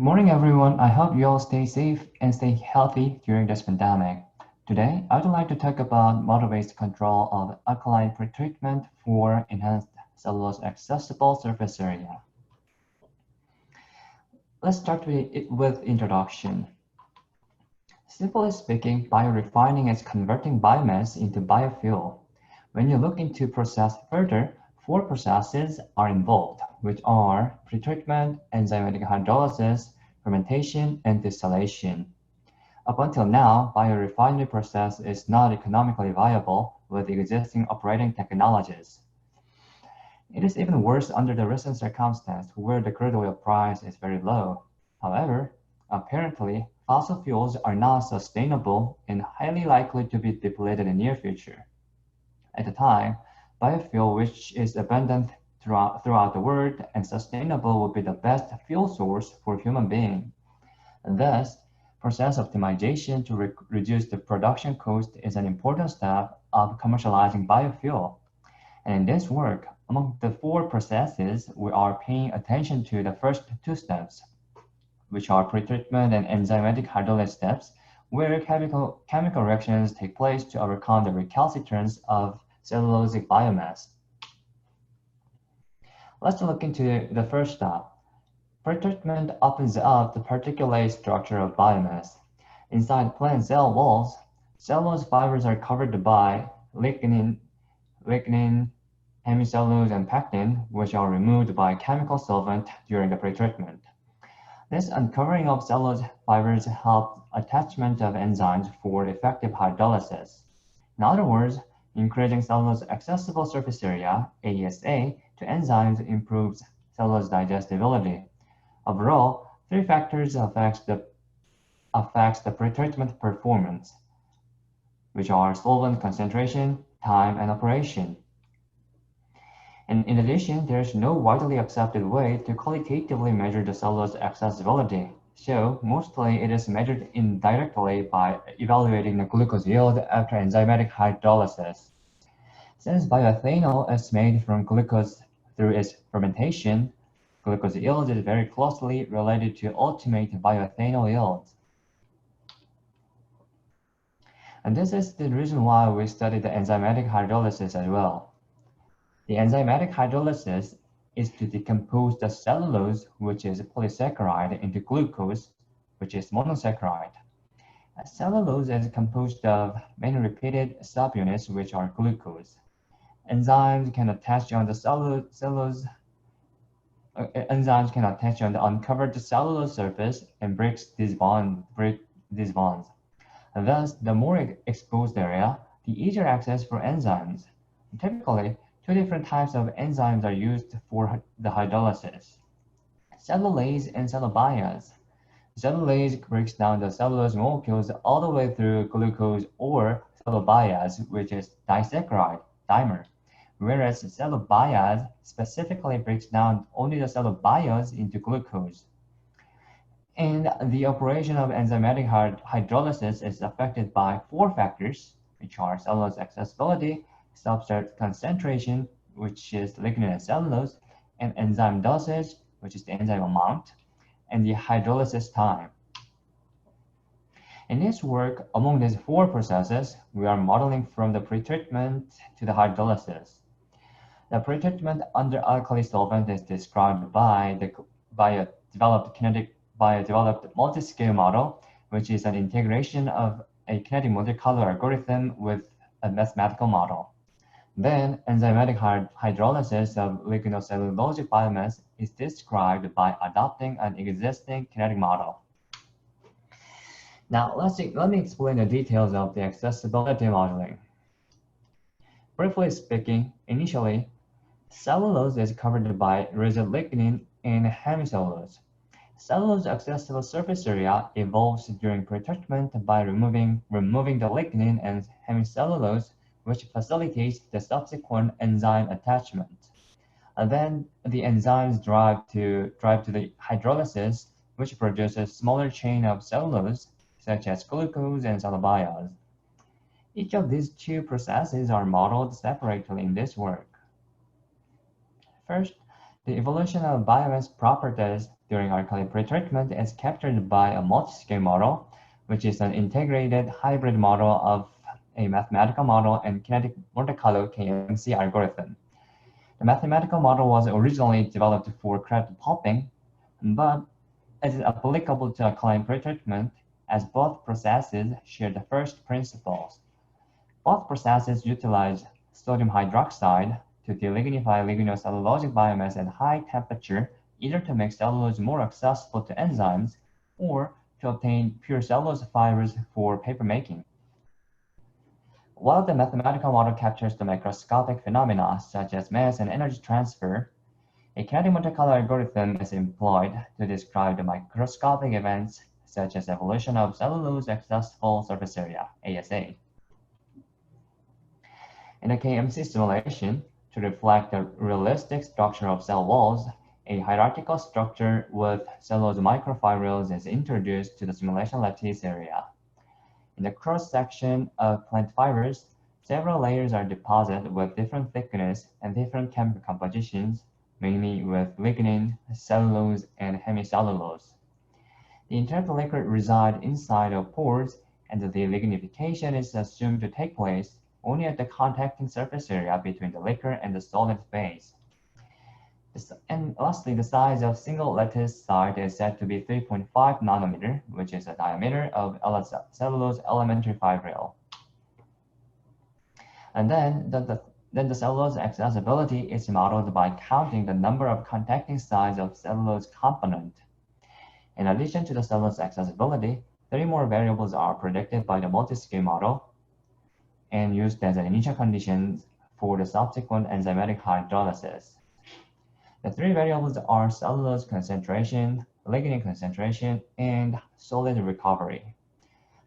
morning, everyone. I hope you all stay safe and stay healthy during this pandemic. Today, I would like to talk about model-based control of alkaline pretreatment for enhanced cellulose accessible surface area. Let's start with introduction. Simply speaking, biorefining is converting biomass into biofuel. When you look into process further, four processes are involved, which are pretreatment, enzymatic hydrolysis, fermentation, and distillation. Up until now, biorefinery process is not economically viable with existing operating technologies. It is even worse under the recent circumstance where the crude oil price is very low. However, apparently, fossil fuels are not sustainable and highly likely to be depleted in the near future. At the time, biofuel, which is abundant throughout the world and sustainable, will be the best fuel source for human beings. Thus, process optimization to reduce the production cost is an important step of commercializing biofuel. And in this work, among the four processes, we are paying attention to the first two steps, which are pretreatment and enzymatic hydrolysis steps, where chemical reactions take place to overcome the recalcitrance of cellulosic biomass. Let's look into the first step. Pretreatment opens up the particulate structure of biomass. Inside plant cell walls, cellulose fibers are covered by lignin, hemicellulose, and pectin, which are removed by chemical solvent during the pretreatment. This uncovering of cellulose fibers helps attachment of enzymes for effective hydrolysis. In other words, increasing cellulose accessible surface area, ASA, to enzymes improves cellulose digestibility. Overall, three factors affects the pretreatment performance, which are solvent concentration, time, and operation. And in addition, there is no widely accepted way to qualitatively measure the cellulose accessibility. So mostly it is measured indirectly by evaluating the glucose yield after enzymatic hydrolysis. Since bioethanol is made from glucose through its fermentation, glucose yield is very closely related to ultimate bioethanol yields. And this is the reason why we study the enzymatic hydrolysis as well. The enzymatic hydrolysis is to decompose the cellulose, which is a polysaccharide, into glucose, which is monosaccharide. Cellulose is composed of many repeated subunits, which are glucose. Enzymes can attach on the enzymes can attach on the uncovered cellulose surface and break these bonds. And thus, the more exposed area, the easier access for enzymes. Typically, two different types of enzymes are used for the hydrolysis: cellulase and cellobiase. Cellulase breaks down the cellulose molecules all the way through glucose, or cellobiase, which is disaccharide, dimer, whereas cellobiase specifically breaks down only the cellobiose into glucose. And the operation of enzymatic hydrolysis is affected by four factors, which are cellulose accessibility, substrate concentration, which is lignin and cellulose, and enzyme dosage, which is the enzyme amount, and the hydrolysis time. In this work, among these four processes, we are modeling from the pretreatment to the hydrolysis. The pretreatment under alkali solvent is described by a developed multi-scale model, which is an integration of a kinetic Monte Carlo algorithm with a mathematical model. Then, enzymatic hydrolysis of lignocellulosic biomass is described by adopting an existing kinetic model. Now, let me explain the details of the accessibility modeling. Briefly speaking, initially, cellulose is covered by rigid lignin and hemicellulose. Cellulose accessible surface area evolves during pretreatment by removing the lignin and hemicellulose, which facilitates the subsequent enzyme attachment. And then the enzymes drive to the hydrolysis, which produces smaller chain of cellulose, such as glucose and cellobiose. Each of these two processes are modeled separately in this work. First, the evolution of biomass properties during alkaline pretreatment is captured by a multi-scale model, which is an integrated hybrid model of a mathematical model and kinetic Monte Carlo KMC algorithm. The mathematical model was originally developed for creative pulping, but is applicable to alkaline pretreatment as both processes share the first principles. Both processes utilize sodium hydroxide to delignify lignocellulosic biomass at high temperature, either to make cellulose more accessible to enzymes or to obtain pure cellulose fibers for papermaking. While the mathematical model captures the microscopic phenomena such as mass and energy transfer, a kinetic Monte Carlo algorithm is employed to describe the microscopic events such as evolution of cellulose accessible surface area, ASA. In a KMC simulation, to reflect the realistic structure of cell walls, a hierarchical structure with cellulose microfibrils is introduced to the simulation lattice area. In the cross-section of plant fibers, several layers are deposited with different thickness and different chemical compositions, mainly with lignin, cellulose, and hemicellulose. The internal liquid resides inside of pores, and the lignification is assumed to take place only at the contacting surface area between the liquor and the solid phase. And lastly, the size of single lattice site is said to be 3.5 nanometer, which is the diameter of cellulose elementary fibril. And then the cellulose accessibility is modeled by counting the number of contacting sites of cellulose component. In addition to the cellulose accessibility, 3 more variables are predicted by the multi-scale model and used as initial conditions for the subsequent enzymatic hydrolysis. The 3 variables are cellulose concentration, lignin concentration, and solid recovery.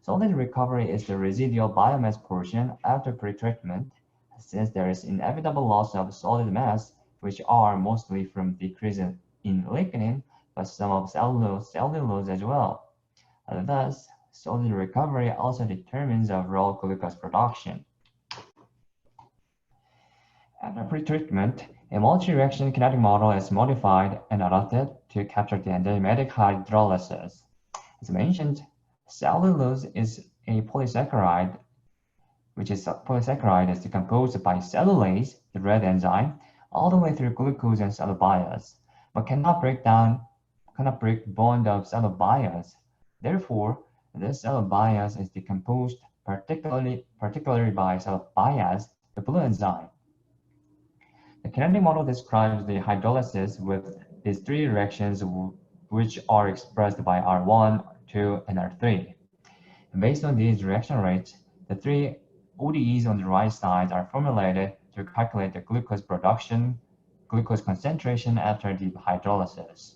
Solid recovery is the residual biomass portion after pretreatment, since there is inevitable loss of solid mass, which are mostly from decrease in lignin, but some of cellulose as well. And thus, solid recovery also determines overall glucose production. After pretreatment, a multi-reaction kinetic model is modified and adapted to capture the enzymatic hydrolysis. As mentioned, cellulose is a polysaccharide, which is decomposed by cellulase, the red enzyme, all the way through glucose and cell bias, but cannot break bond of cell bias. Therefore, this cell bias is decomposed particularly by cell bias, the blue enzyme. The kinetic model describes the hydrolysis with these 3 reactions, which are expressed by R1, R2, and R3. And based on these reaction rates, the 3 ODEs on the right side are formulated to calculate the glucose production, glucose concentration after the hydrolysis.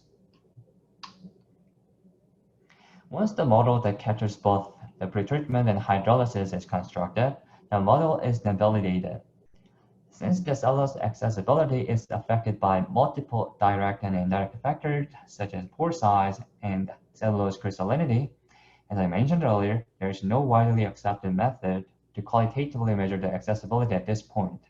Once the model that captures both the pretreatment and hydrolysis is constructed, the model is then validated. Since the cellulose accessibility is affected by multiple direct and indirect factors, such as pore size and cellulose crystallinity, as I mentioned earlier, there is no widely accepted method to qualitatively measure the accessibility at this point.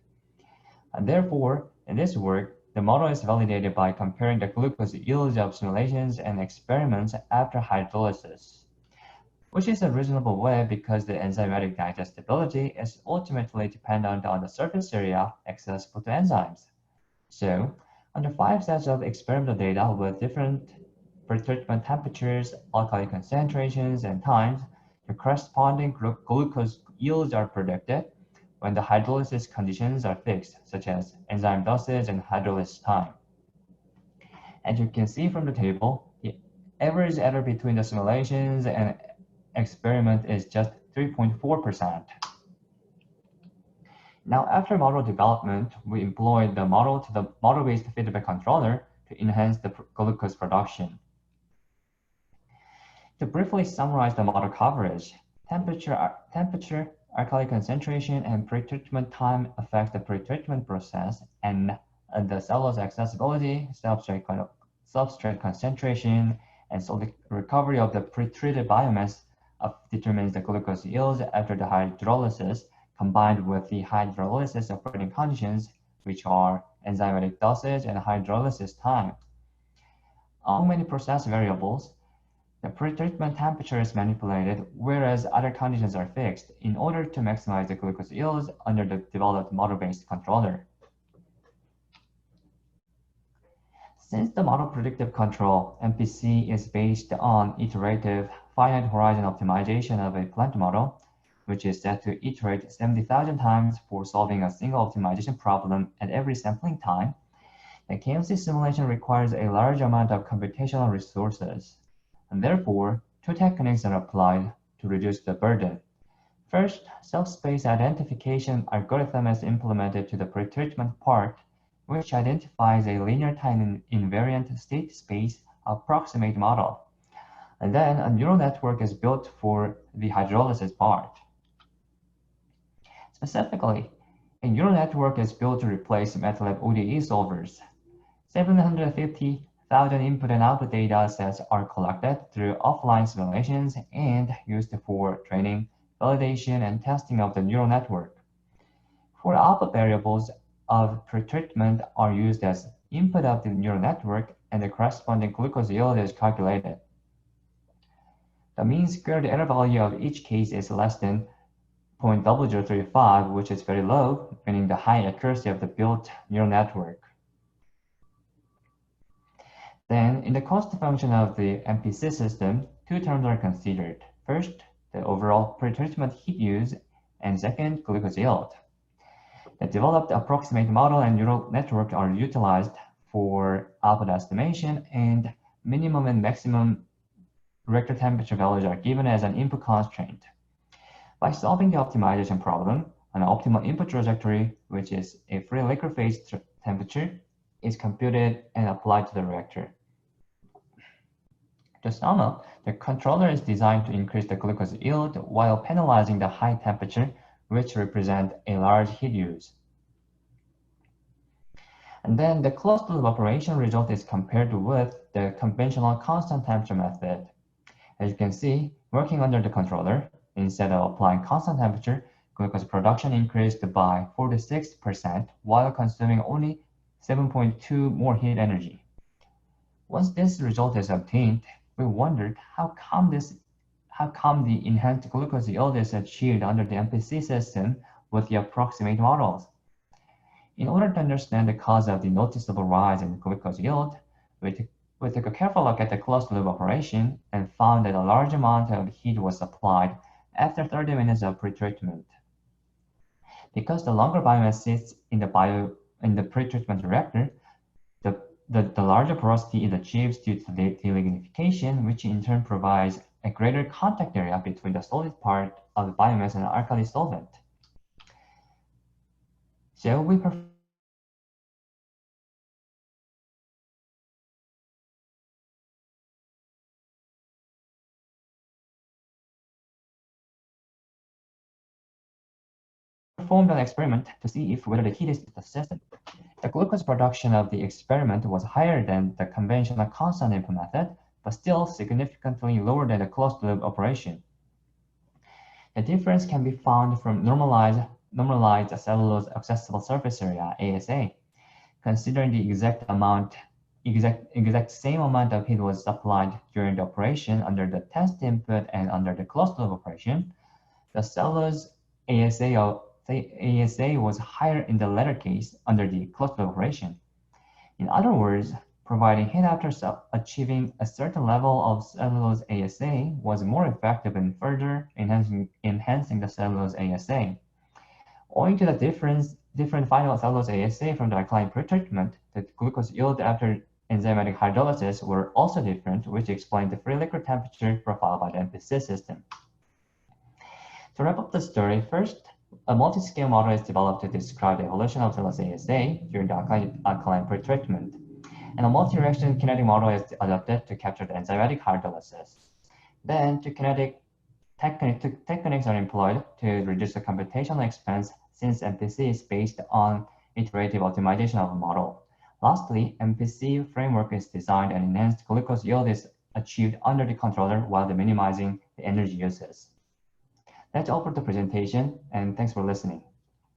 And therefore, in this work, the model is validated by comparing the glucose yields of simulations and experiments after hydrolysis, which is a reasonable way because the enzymatic digestibility is ultimately dependent on the surface area accessible to enzymes. So, under 5 sets of experimental data with different pretreatment temperatures, alkali concentrations, and times, the corresponding glucose yields are predicted when the hydrolysis conditions are fixed, such as enzyme dosage and hydrolysis time. As you can see from the table, the average error between the simulations and experiment is just 3.4%. Now, after model development, we employed the model-based feedback controller to enhance the glucose production. To briefly summarize the model coverage, temperature, alkali concentration, and pretreatment time affect the pretreatment process, and the cellulose accessibility, substrate concentration, and solid recovery of the pretreated biomass determines the glucose yields after the hydrolysis, combined with the hydrolysis operating conditions, which are enzymatic dosage and hydrolysis time. Among many process variables, the pretreatment temperature is manipulated, whereas other conditions are fixed in order to maximize the glucose yields under the developed model-based controller. Since the model predictive control (MPC) is based on iterative finite horizon optimization of a plant model, which is set to iterate 70,000 times for solving a single optimization problem at every sampling time, the KMC simulation requires a large amount of computational resources, and therefore, two techniques are applied to reduce the burden. First, self-space identification algorithm is implemented to the pretreatment part, which identifies a linear time invariant state space approximate model. And then a neural network is built for the hydrolysis part. Specifically, a neural network is built to replace MATLAB ODE solvers. 750,000 input and output data sets are collected through offline simulations and used for training, validation, and testing of the neural network. For output variables of pretreatment are used as input of the neural network, and the corresponding glucose yield is calculated. The mean squared error value of each case is less than 0.0035, which is very low, meaning the high accuracy of the built neural network. Then, in the cost function of the MPC system, two terms are considered. First, the overall pretreatment heat use, and second, glucose yield. The developed approximate model and neural network are utilized for output estimation, and minimum and maximum reactor temperature values are given as an input constraint. By solving the optimization problem, an optimal input trajectory, which is a free liquid phase temperature, is computed and applied to the reactor. To sum up, the controller is designed to increase the glucose yield while penalizing the high temperature, which represent a large heat use. And then the closed loop operation result is compared with the conventional constant temperature method. As you can see, working under the controller, instead of applying constant temperature, glucose production increased by 46% while consuming only 7.2 more heat energy. Once this result is obtained, we wondered how come the enhanced glucose yield is achieved under the MPC system with the approximate models. In order to understand the cause of the noticeable rise in glucose yield, we took a careful look at the closed loop operation and found that a large amount of heat was applied after 30 minutes of pretreatment. Because the longer biomass sits in the pretreatment reactor, the larger porosity is achieved due to the delignification, which in turn provides a greater contact area between the solid part of the biomass and the alkali solvent. So we performed an experiment to see whether the heat is persistent. The glucose production of the experiment was higher than the conventional constant input method, but still significantly lower than the closed loop operation. The difference can be found from normalized cellulose accessible surface area (ASA). Considering the exact same amount of heat was supplied during the operation under the test input and under the closed loop operation, the cellulose ASA was higher in the latter case under the closed loop operation. In other words, providing heat after achieving a certain level of cellulose ASA was more effective in further enhancing the cellulose ASA. Owing to the different final cellulose ASA from the alkaline pretreatment, the glucose yield after enzymatic hydrolysis were also different, which explained the free liquid temperature profile by the MPC system. To wrap up the story, first, a multi-scale model is developed to describe the evolution of cellulose ASA during the alkaline pretreatment, and a multi-reaction kinetic model is adapted to capture the enzymatic hydrolysis. Then, techniques are employed to reduce the computational expense since MPC is based on iterative optimization of a model. Lastly, MPC framework is designed and enhanced glucose yield is achieved under the controller while minimizing the energy uses. That's all for the presentation, and thanks for listening.